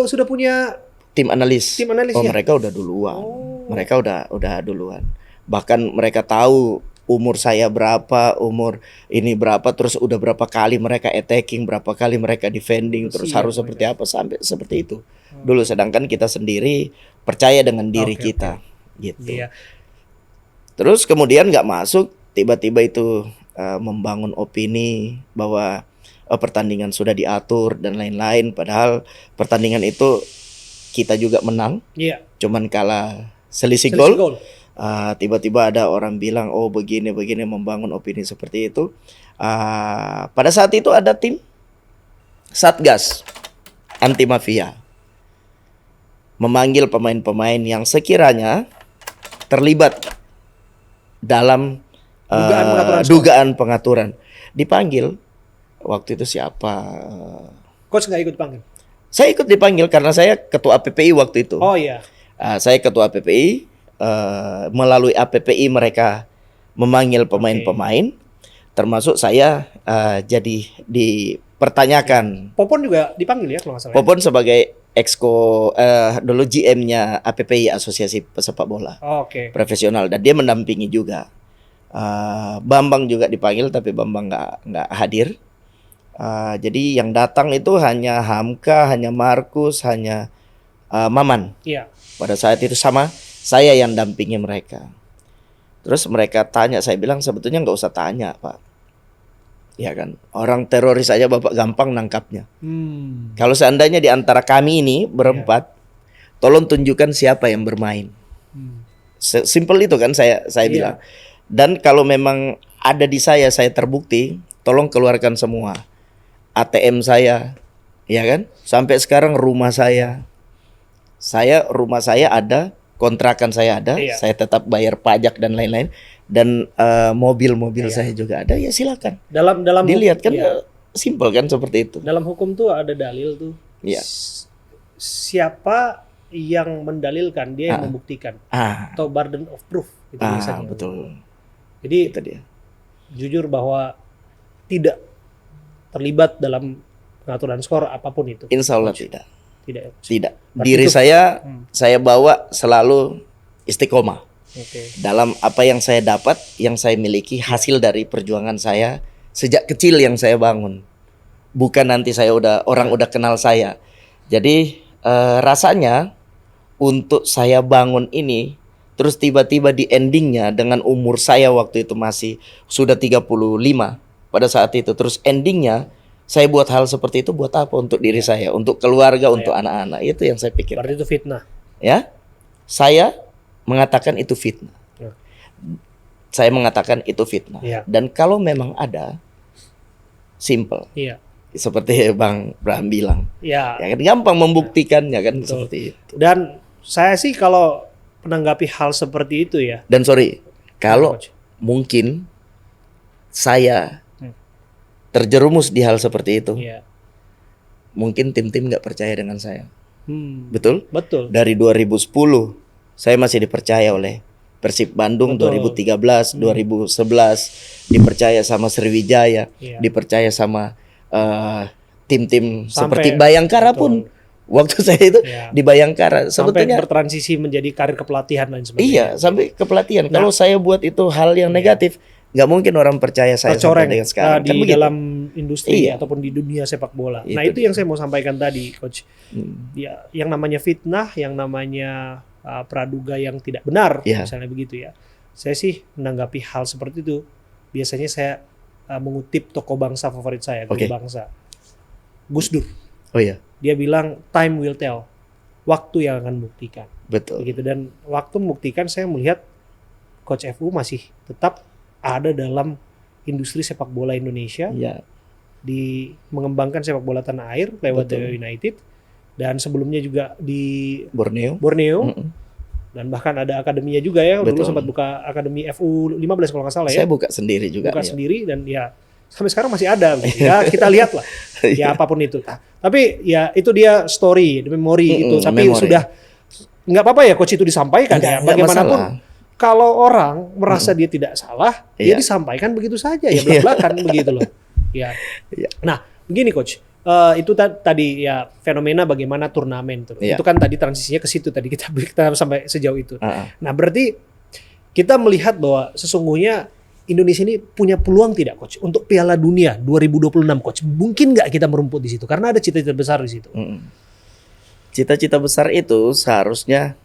Sudah punya tim analis. Tim analis Oh, ya? mereka udah duluan. Mereka udah duluan. Bahkan mereka tahu umur saya berapa, umur ini berapa, terus udah berapa kali mereka attacking, berapa kali mereka defending, terus Siap harus seperti apa sampai seperti itu. Dulu sedangkan kita sendiri percaya dengan diri Oke, kita gitu. Iya. Terus kemudian nggak masuk, tiba-tiba itu membangun opini bahwa pertandingan sudah diatur dan lain-lain. Padahal pertandingan itu kita juga menang, Iya. cuman kalah selisih Selisih gol. gol. Tiba-tiba ada orang bilang, oh begini membangun opini seperti itu. Pada saat itu ada tim Satgas anti mafia memanggil pemain-pemain yang sekiranya terlibat dalam dugaan pengaturan. Dipanggil. Waktu itu siapa? Coach nggak ikut panggil. Saya ikut dipanggil karena saya ketua PPI waktu itu. Oh iya. Saya ketua PPI. Melalui APPI mereka memanggil pemain-pemain, termasuk saya jadi dipertanyakan. Popon juga dipanggil ya kalau nggak salah. Popon sebagai exco dulu GM-nya APPI Asosiasi Pesepak Bola Oh, oke. Profesional, dan dia mendampingi juga. Bambang juga dipanggil tapi Bambang nggak hadir. Jadi yang datang itu hanya Hamka, hanya Markus, hanya Maman. Iya. Pada saat itu sama saya yang dampingi mereka. Terus mereka tanya, saya bilang sebetulnya nggak usah tanya Pak. Ya kan, orang teroris aja Bapak gampang nangkapnya. Kalau seandainya di antara kami ini berempat, tolong tunjukkan siapa yang bermain. Simple itu kan saya bilang. Dan kalau memang ada di saya terbukti, tolong keluarkan semua. ATM saya, ya kan? Sampai sekarang rumah saya ada, kontrakan saya ada, saya tetap bayar pajak dan lain-lain, dan mobil-mobil saya juga ada. Ya silakan. Dalam Dilihat kan, simple kan seperti itu. Dalam hukum tuh ada dalil tuh. Iya. Siapa yang mendalilkan dia yang membuktikan. Atau burden of proof itu biasanya. Betul. Jadi Itu dia. jujur bahwa tidak terlibat dalam pengaturan skor apapun itu. Insya Allah tidak. Tidak. Diri saya bawa selalu istiqomah. Oke. Dalam apa yang saya dapat, yang saya miliki, hasil dari perjuangan saya sejak kecil yang saya bangun. Bukan nanti orang udah kenal saya. Jadi rasanya untuk saya bangun ini, terus tiba-tiba di endingnya dengan umur saya waktu itu masih sudah 35 pada saat itu, terus endingnya saya buat hal seperti itu buat apa? Untuk diri saya, untuk keluarga, untuk anak-anak. Itu yang saya pikir. Berarti itu fitnah. Ya, saya mengatakan itu fitnah. Saya mengatakan itu fitnah. Dan kalau memang ada, simple. Iya. Seperti Bang Bram bilang. Ya kan gampang membuktikannya kan. Betul. Seperti itu. Dan saya sih kalau menanggapi hal seperti itu ya. Dan kalau mungkin saya terjerumus di hal seperti itu, mungkin tim-tim nggak percaya dengan saya. Betul? Betul. Dari 2010 saya masih dipercaya oleh Persib Bandung Betul. 2013, 2011 dipercaya sama Sriwijaya, Iya. dipercaya sama tim-tim Sampai- seperti Bayangkara betul. pun. Waktu saya itu Iya. di Bayangkara Sampai sebetulnya bertransisi menjadi karir kepelatihan dan sebagainya. iya sampai ke pelatihan. Nah. Kalau saya buat itu hal yang negatif, nggak mungkin orang percaya saya Tercoreng sampai dengan sekarang. di Kan begitu? dalam industri Iya. ataupun di dunia sepak bola. Nah Itu itu yang saya mau sampaikan tadi, Coach. Hmm. Ya, yang namanya fitnah, yang namanya praduga yang tidak benar, Iya. misalnya begitu ya. Saya sih menanggapi hal seperti itu. Biasanya saya mengutip tokoh bangsa favorit saya, guru Oke. bangsa, Gus Dur. Oh iya, Dia bilang time will tell, waktu yang akan membuktikan. betul. Begitu, dan waktu membuktikan saya melihat Coach FU masih tetap ada dalam industri sepak bola Indonesia, Iya, di mengembangkan sepak bola tanah air lewat Betul. Dewa United, dan sebelumnya juga di Borneo. Borneo, Mm-mm. dan bahkan ada akademinya juga ya. Dulu Betul. sempat buka akademi FU 15 kalau nggak salah Saya ya, buka sendiri juga. buka ya. sendiri, dan ya sampai sekarang masih ada gitu. Ya kita lihat lah ya apapun itu. Tapi ya itu dia story, memori itu. Tapi memori. sudah nggak apa-apa ya Coach itu disampaikan ya. Nggak Bagaimanapun masalah. kalau orang merasa dia tidak salah, dia Iya. disampaikan begitu saja ya, belak-belakan begitu loh. Ya. Iya. Nah, begini Coach. Itu tadi ya fenomena bagaimana turnamen tuh. Iya. Itu kan tadi transisinya ke situ tadi kita sampai sejauh itu. Ah, ah. Nah, berarti kita melihat bahwa sesungguhnya Indonesia ini punya peluang tidak, Coach, untuk Piala Dunia 2026, Coach? Mungkin nggak kita merumput di situ? Karena ada cita-cita besar di situ. Mm-mm. Cita-cita besar itu seharusnya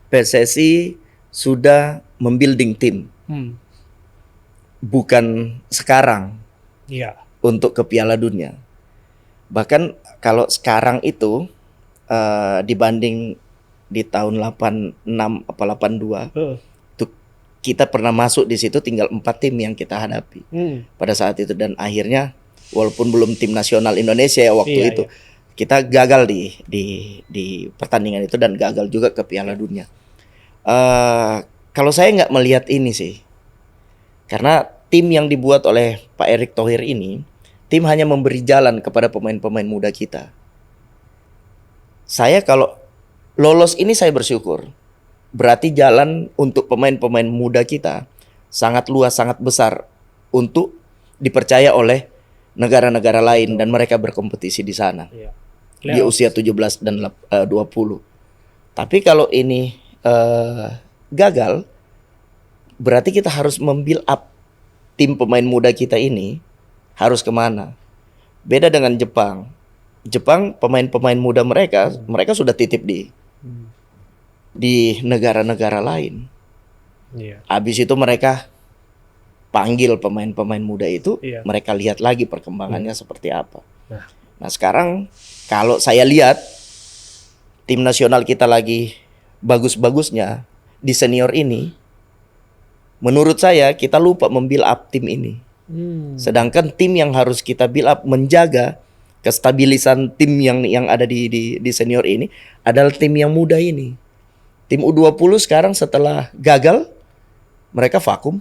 PSSI sudah membuilding tim, bukan sekarang Iya. untuk ke Piala Dunia. Bahkan kalau sekarang itu dibanding di tahun 86 apa 82, tuh kita pernah masuk di situ tinggal 4 tim yang kita hadapi pada saat itu, dan akhirnya walaupun belum tim nasional Indonesia ya waktu Iya, itu, kita gagal di pertandingan itu dan gagal juga ke Piala Dunia. Kalau saya nggak melihat ini sih, karena tim yang dibuat oleh Pak Erick Thohir ini, tim hanya memberi jalan kepada pemain-pemain muda kita. Saya kalau lolos ini saya bersyukur. Berarti jalan untuk pemain-pemain muda kita sangat luas, sangat besar untuk dipercaya oleh negara-negara lain dan mereka berkompetisi di sana. Iya. Di usia 17 dan 20. Tapi kalau ini gagal, berarti kita harus membuild up tim pemain muda kita ini harus kemana? Beda dengan Jepang. Jepang pemain-pemain muda mereka sudah titip di negara-negara lain. Iya. Habis itu mereka panggil pemain-pemain muda itu, Iya. mereka lihat lagi perkembangannya seperti apa. Nah. Nah sekarang kalau saya lihat tim nasional kita lagi bagus-bagusnya di senior ini, menurut saya kita lupa membuild up tim ini. Sedangkan tim yang harus kita build up menjaga kestabilisan tim yang ada di senior ini adalah tim yang muda ini. Tim U20 sekarang setelah gagal mereka vakum.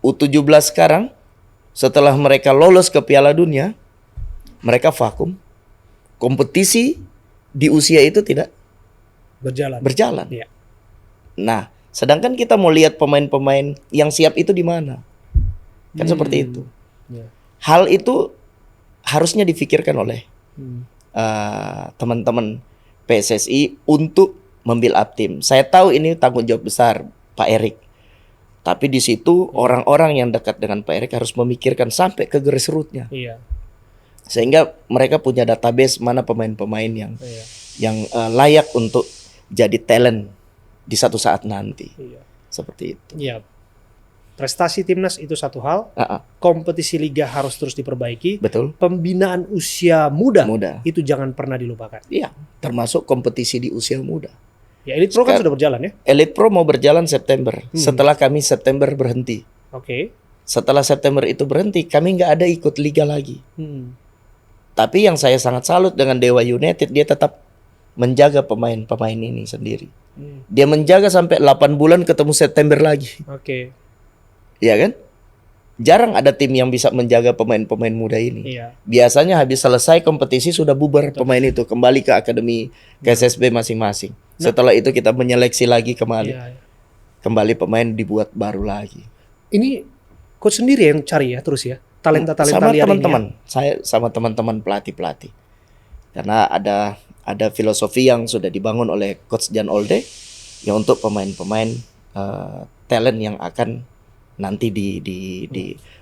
U17 sekarang setelah mereka lolos ke Piala Dunia mereka vakum. Kompetisi di usia itu tidak berjalan. Iya. Nah, sedangkan kita mau lihat pemain-pemain yang siap itu di mana? Kan seperti itu. Iya. Hal itu harusnya difikirkan oleh teman-teman PSSI untuk membuild up tim. Saya tahu ini tanggung jawab besar Pak Erick. Tapi di situ orang-orang yang dekat dengan Pak Erick harus memikirkan sampai ke grassroots-nya. Iya. Sehingga mereka punya database mana pemain-pemain yang Iya. layak untuk jadi talent di satu saat nanti. Iya. Seperti itu. Iya. Prestasi timnas itu satu hal, kompetisi liga harus terus diperbaiki. Betul. Pembinaan usia muda, Muda. itu jangan pernah dilupakan. Iya, termasuk kompetisi di usia muda. Ya, Elite Pro kan sudah berjalan ya. Elite Pro mau berjalan September. Setelah kami September berhenti. Oke. Setelah September itu berhenti, kami nggak ada ikut liga lagi. Tapi yang saya sangat salut dengan Dewa United, dia tetap menjaga pemain-pemain ini sendiri. Dia menjaga sampai 8 bulan ketemu September lagi. Oke. Iya kan? Jarang ada tim yang bisa menjaga pemain-pemain muda ini. Iya. Biasanya habis selesai kompetisi sudah bubar pemain itu, kembali ke akademi KSSB masing-masing. Setelah itu kita menyeleksi lagi kembali. Iya. Kembali pemain dibuat baru lagi. Ini coach sendiri yang cari ya terus ya talenta-talenta Sama liar teman-teman. ini. Saya sama teman-teman pelatih-pelatih. Karena ada filosofi yang sudah dibangun oleh Coach Jan Olde ya untuk pemain-pemain talent yang akan nanti di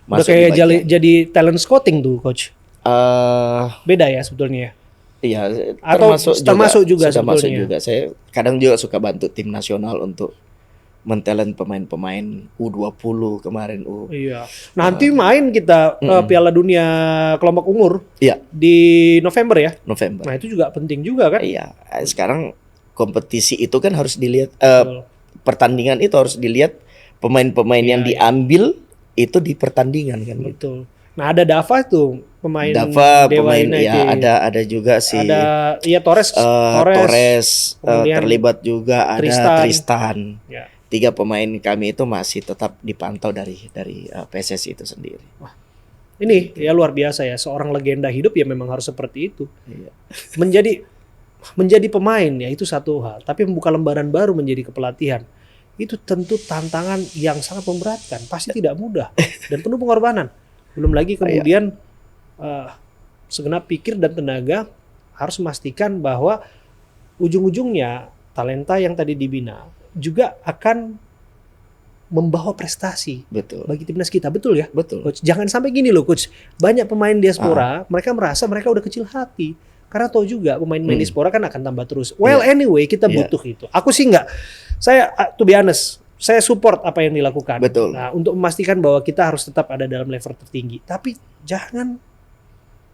Udah masuk kayak di bagian. jadi talent scouting tuh coach. Eh, Beda ya sebetulnya. iya, Atau termasuk juga sudah masuk sebetulnya. juga. Saya kadang juga suka bantu tim nasional untuk mentalent pemain-pemain U20 kemarin Iya. Nanti main kita Piala Dunia kelompok umur Iya, di November ya. November. Nah itu juga penting juga kan. Iya, sekarang kompetisi itu kan harus dilihat Betul. pertandingan itu harus dilihat pemain-pemain yang Iya. diambil itu di pertandingan kan. Betul. Nah ada Dava tuh pemain Dava Dewa pemain United. ya ada juga si Ada ya Torres Torres kemudian terlibat juga, ada Tristan. Tristan. Ya. 3 pemain kami itu masih tetap dipantau dari PSSI itu sendiri. Ini ya luar biasa ya, seorang legenda hidup ya memang harus seperti itu. Iya. Menjadi pemain ya itu satu hal, tapi membuka lembaran baru menjadi kepelatihan itu tentu tantangan yang sangat memberatkan, pasti tidak mudah dan penuh pengorbanan. Belum lagi kemudian segenap pikir dan tenaga harus memastikan bahwa ujung-ujungnya talenta yang tadi dibina juga akan membawa prestasi Betul. bagi timnas kita, betul ya? Betul. Coach, jangan sampai gini loh coach. Banyak pemain diaspora, mereka merasa mereka udah kecil hati. Karena tahu juga pemain-pemain diaspora kan akan tambah terus. Well anyway, kita butuh itu. Aku sih enggak. Saya to be honest, saya support apa yang dilakukan. Betul. Nah, untuk memastikan bahwa kita harus tetap ada dalam level tertinggi. Tapi jangan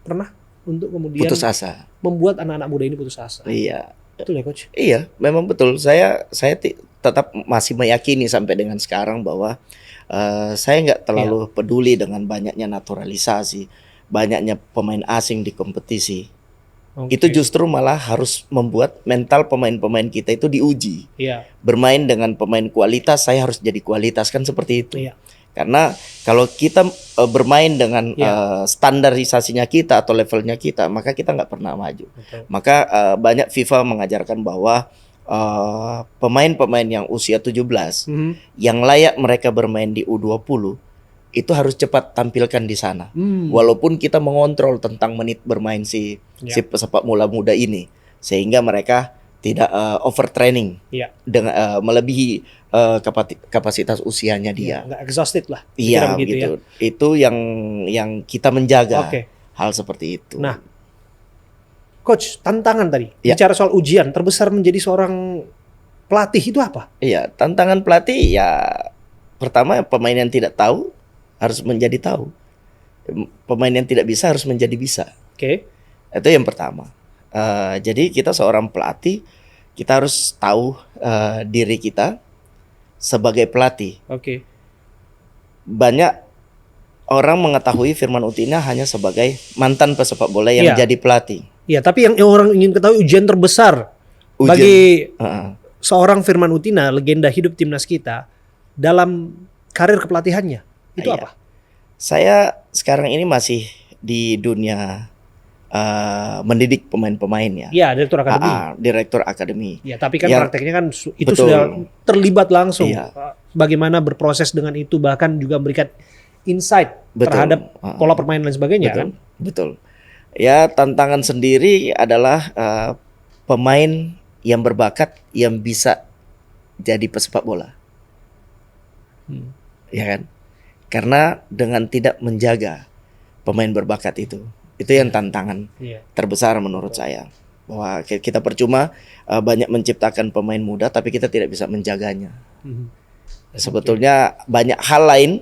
pernah untuk kemudian Putus asa. membuat anak-anak muda ini putus asa. Iya. Betul ya coach? Iya, memang betul. Saya tetap masih meyakini sampai dengan sekarang bahwa saya nggak terlalu peduli dengan banyaknya naturalisasi, banyaknya pemain asing di kompetisi. Oke. Itu justru malah harus membuat mental pemain-pemain kita itu diuji. Iya. Bermain dengan pemain kualitas, saya harus jadi kualitas, kan seperti itu. Iya. Karena kalau kita bermain dengan Iya. standarisasinya kita atau levelnya kita, maka kita nggak pernah maju. Betul. Maka banyak FIFA mengajarkan bahwa pemain-pemain yang usia 17 yang layak mereka bermain di U20 itu harus cepat tampilkan di sana. Walaupun kita mengontrol tentang menit bermain si pesepak bola muda ini, sehingga mereka tidak overtraining Iya. dengan melebihi kapasitas usianya dia. Nggak exhausted lah. Iya, Kira begitu begitu. ya. Itu yang kita menjaga Oke. hal seperti itu. Nah, coach, tantangan tadi Ya. bicara soal ujian terbesar menjadi seorang pelatih itu apa? Iya, tantangan pelatih ya pertama pemain yang tidak tahu harus menjadi tahu. Pemain yang tidak bisa harus menjadi bisa. Oke. Itu yang pertama. Jadi kita seorang pelatih, kita harus tahu diri kita sebagai pelatih. Oke. Banyak orang mengetahui Firman Utina hanya sebagai mantan pesepak bola yang Iya. jadi pelatih. Ya, tapi yang orang ingin ketahui ujian terbesar Ujian- bagi Heeh. seorang Firman Utina, legenda hidup timnas kita dalam karir kepelatihannya itu Iya. apa? Saya sekarang ini masih di dunia mendidik pemain-pemain ya. Ya, direktur akademi. Direktur akademi. Ya, tapi kan Ya, prakteknya kan itu betul. sudah terlibat langsung. Iya. Bagaimana berproses dengan itu, bahkan juga memberikan insight Betul. terhadap pola permainan dan sebagainya Betul. kan? Betul. Ya, tantangan sendiri adalah pemain yang berbakat yang bisa jadi pesepak bola. Ya kan? Karena dengan tidak menjaga pemain berbakat itu yang tantangan Iya. terbesar menurut saya. Bahwa kita percuma banyak menciptakan pemain muda tapi kita tidak bisa menjaganya. Sebetulnya banyak hal lain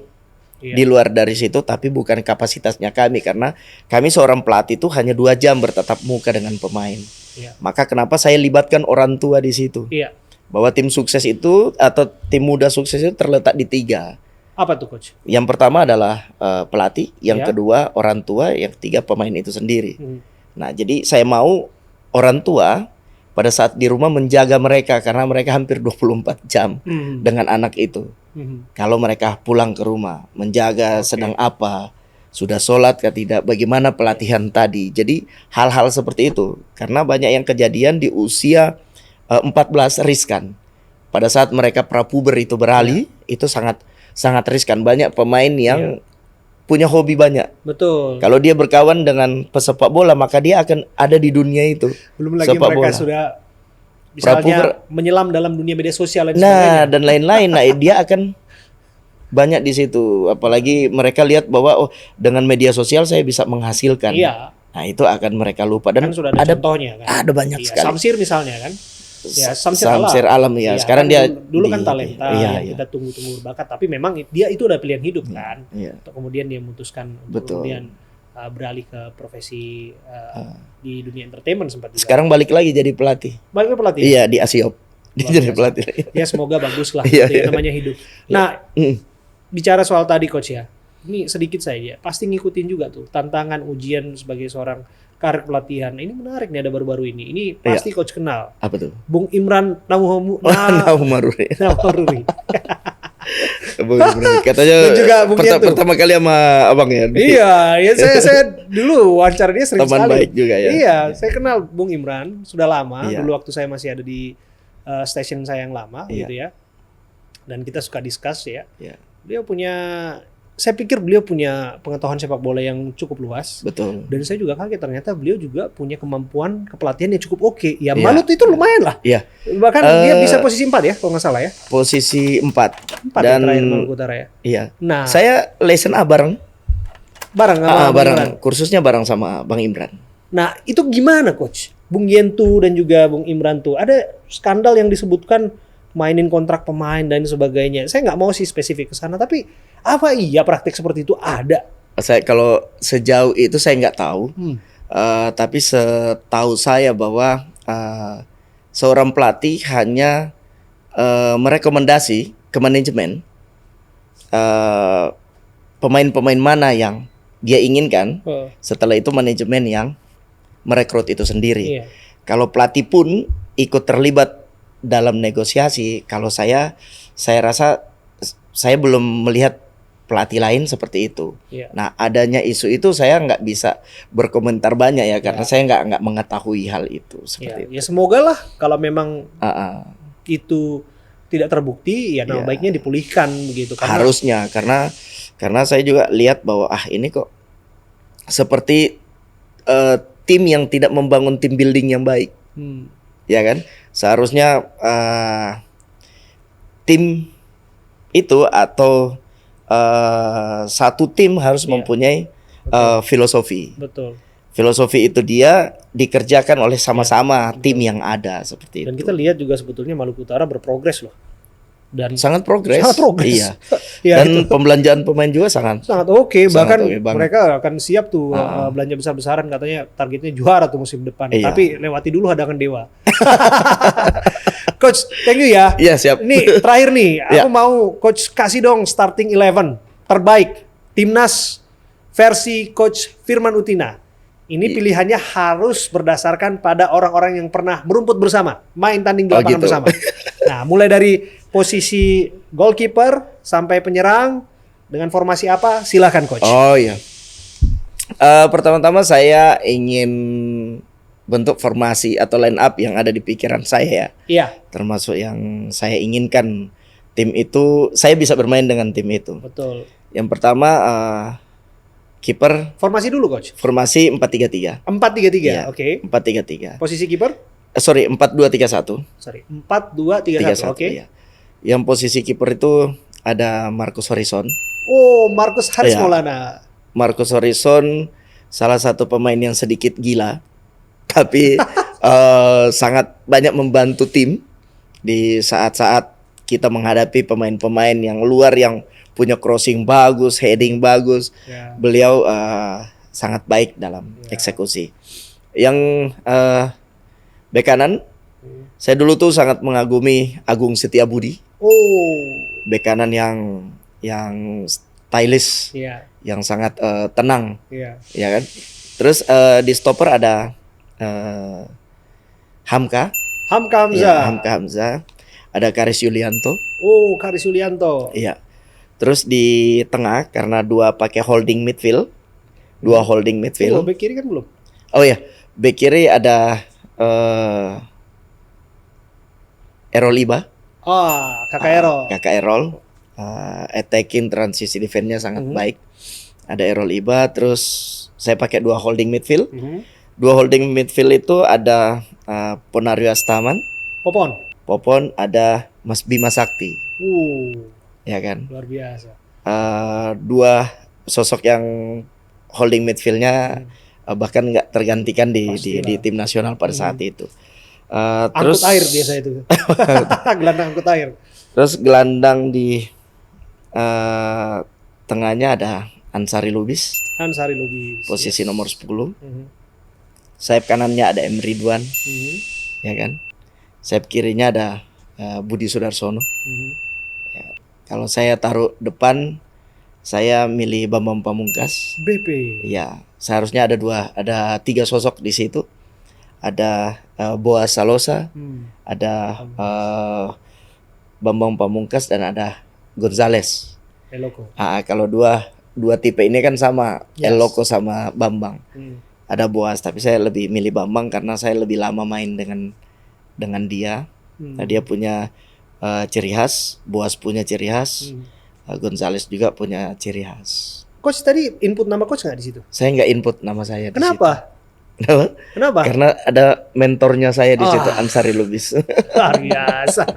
Iya. di luar dari situ, tapi bukan kapasitasnya kami, karena kami seorang pelatih itu hanya 2 jam bertatap muka dengan pemain. Iya. Maka kenapa saya libatkan orang tua di situ? Iya. Bahwa tim sukses itu atau tim muda sukses itu terletak di 3. Apa tuh coach? Yang pertama adalah pelatih, yang Ya. kedua orang tua, yang ketiga pemain itu sendiri. Hmm. Nah, jadi saya mau orang tua pada saat di rumah menjaga mereka karena mereka hampir 24 jam dengan anak itu. Kalau mereka pulang ke rumah, menjaga sedang apa, sudah sholat kah tidak, bagaimana pelatihan tadi. Jadi hal-hal seperti itu. Karena banyak yang kejadian di usia 14 riskan. Pada saat mereka prapuber itu beralih, itu sangat sangat riskan. Banyak pemain yang punya hobi banyak. Betul. Kalau dia berkawan dengan pesepak bola, maka dia akan ada di dunia itu. Belum lagi sepak mereka bola. sudah misalnya Prapuber. menyelam dalam dunia media sosial dan Nah, sebagainya. dan lain-lain. Nah, dia akan banyak di situ. Apalagi mereka lihat bahwa oh, dengan media sosial saya bisa menghasilkan. Iya. Nah, itu akan mereka lupa. Dan Kan sudah ada contohnya kan. ada banyak Iya, sekali. Samsir misalnya kan. Ya, Samsir Alam ya. Iya, Sekarang kan dia dulu kan talenta iya, yang iya. kita tunggu-tunggu bakat, tapi memang dia itu udah pilihan hidup kan. Iya. Untuk kemudian dia memutuskan untuk Betul. kemudian beralih ke profesi di dunia entertainment sempat juga. Sekarang balik lagi jadi pelatih. Balik ke pelatih. Iya, di Asiop. Dia Luar jadi biasa. pelatih. Ya semoga bagus lah. Iya, Itu ya, iya. namanya hidup. Nah, bicara soal tadi coach ya. Ini sedikit saja. Pasti ngikutin juga tuh tantangan ujian sebagai seorang karir pelatihan. Ini menarik nih ada baru-baru ini. Ini pasti coach kenal. Apa tuh? Bung Imran Nawamu Naumaruri. Nawaruri. Katanya Dan juga Bung Yentu. pertama kali sama abang ya. Iya, ya saya dulu wawancara dia sering Teman sekali. baik juga ya. Iya, saya kenal Bung Imran sudah lama. Iya. Dulu waktu saya masih ada di stasiun saya yang lama Iya. gitu ya. Dan kita suka discuss ya. Iya. Saya pikir beliau punya pengetahuan sepak bola yang cukup luas. Betul. Dan saya juga kaget ternyata beliau juga punya kemampuan kepelatihan yang cukup oke. Ya Iya. Malut itu lumayan lah. Iya. Bahkan dia bisa posisi 4 ya kalau nggak salah ya. Posisi 4. 4 Dan terakhir Maluku Utara ya. iya. Nah, Saya lesson A bareng. bareng sama Bung Bareng. Imran. Kursusnya bareng sama Bang Imran. Nah, itu gimana coach? Bung Yentu dan juga Bung Imran tuh ada skandal yang disebutkan mainin kontrak pemain dan sebagainya. Saya nggak mau sih spesifik ke sana, tapi apa iya praktik seperti itu ada? Saya kalau sejauh itu saya nggak tahu. Tapi setahu saya bahwa seorang pelatih hanya merekomendasi ke manajemen pemain-pemain mana yang dia inginkan. Setelah itu manajemen yang merekrut itu sendiri. Iya. Kalau pelatih pun ikut terlibat dalam negosiasi, kalau saya rasa saya belum melihat pelatih lain seperti itu. Iya. Nah, adanya isu itu saya nggak bisa berkomentar banyak ya karena saya nggak mengetahui hal itu seperti itu. Ya semoga lah kalau memang itu tidak terbukti, ya nama Iya. baiknya dipulihkan begitu. Harusnya karena saya juga lihat bahwa ini kok seperti tim yang tidak membangun tim building yang baik, ya kan? Seharusnya tim itu atau satu tim harus mempunyai filosofi. Betul. Filosofi itu dia dikerjakan oleh sama-sama tim yang ada seperti Dan itu. kita lihat juga sebetulnya Maluku Utara berprogres loh. Dan Sangat progres. Sangat progres. Iya. ya, Dan itu pembelanjaan pemain juga sangat. oke. sangat Bahkan oke banget. mereka akan siap tuh belanja besar-besaran, katanya targetnya juara tuh musim depan. Iya. Tapi lewati dulu hadangan Dewa. Coach, thank you ya. Iya, siap. Ini terakhir nih, Ya. aku mau Coach kasih dong starting 11 terbaik timnas versi Coach Firman Utina. Ini pilihannya harus berdasarkan pada orang-orang yang pernah merumput bersama, main tanding di Oh, lapangan gitu. bersama. Nah, mulai dari posisi goalkeeper sampai penyerang dengan formasi apa? Silakan Coach. Oh iya. Pertama-tama saya ingin bentuk formasi atau line up yang ada di pikiran saya ya. Iya, Termasuk yang saya inginkan tim itu, saya bisa bermain dengan tim itu. betul. Yang pertama kiper Formasi dulu Coach. formasi 4-3-3. 4-3-3. Iya, Oke. 4-3-3. Posisi kiper? Sorry, 4-2-3-1. Sorry, 4-2-3-1. Oke. Iya. Yang posisi kiper itu ada Marcus Horizon. Oh, Marcus Haris Iya. Maulana. Marcus Horizon salah satu pemain yang sedikit gila, tapi sangat banyak membantu tim di saat-saat kita menghadapi pemain-pemain yang luar yang punya crossing bagus, heading bagus. Ya. Beliau sangat baik dalam eksekusi. Yang bek kanan, saya dulu tuh sangat mengagumi Agung Setiabudi, Oh, bek kanan yang stylish, iya, yang sangat tenang, iya. ya kan. Terus di stopper ada Hamka, Hamka Hamzah. ya, Hamka Hamzah, ada Karis Yulianto, Oh, Karis Yulianto. Iya. Terus di tengah karena dua pakai holding midfield. Dua holding Oh, midfield. bek kiri kan belum? Oh ya, bek kiri ada Errol Iba. Kakak Errol. Kakak Errol. Attacking transisi defense-nya sangat baik. Ada Errol Iba, terus saya pakai dua holding midfield. Dua holding midfield itu ada Ponario Astaman, Popon. ada Mas Bima Sakti, ya kan. Luar biasa. Dua sosok yang holding midfield-nya bahkan nggak tergantikan di tim nasional pada saat itu. Angkut air biasa itu. Gelandang angkut air. Terus gelandang di tengahnya ada Ansari Lubis, Ansari Lubis. posisi nomor 10. Sayap kanannya ada M Ridwan, ya kan. Sayap kirinya ada Budi Sudarsono. Ya. Kalau saya taruh depan, saya milih Bambang Pamungkas. BP. Ya, seharusnya ada tiga sosok di situ. Ada Boas Salosa, ada Bambang Pamungkas, dan ada Gonzales. Eloko. Kalau dua tipe ini kan sama, Yes. Eloko sama Bambang. Ada Boas, tapi saya lebih milih Bambang karena saya lebih lama main dengan dia. Nah, dia punya ciri khas, Boas punya ciri khas, Gonzales juga punya ciri khas. Coach tadi input nama coach nggak di situ? Saya nggak input nama saya. Di Kenapa? situ. Kenapa? Karena ada mentornya saya di situ, Ansari Lubis. Luar biasa.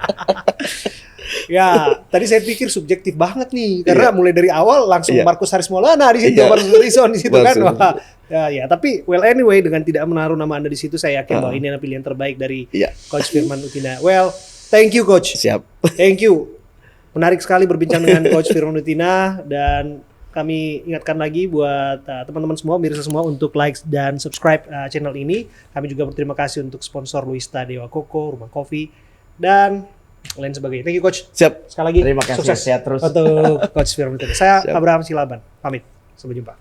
Ya, tadi saya pikir subjektif banget nih karena mulai dari awal langsung Marcus Haris Maulana di situ, Marcus Harrison di situ kan. Wah, ya, tapi well anyway dengan tidak menaruh nama Anda di situ saya yakin bahwa ini adalah pilihan terbaik dari Coach Firman Utina. Well, thank you coach. Siap. Thank you. Menarik sekali berbincang dengan Coach Firman Utina dan kami ingatkan lagi buat teman-teman semua, pemirsa semua untuk like dan subscribe channel ini. Kami juga berterima kasih untuk sponsor Luista Dewa Koko, Rumah Kopi, dan lain sebagainya. Thank you coach. Siap. Sekali lagi Terima kasih. sukses Sehat terus. untuk Coach Firman Utina. Saya Siap. Abraham Silaban. Pamit. Sampai jumpa.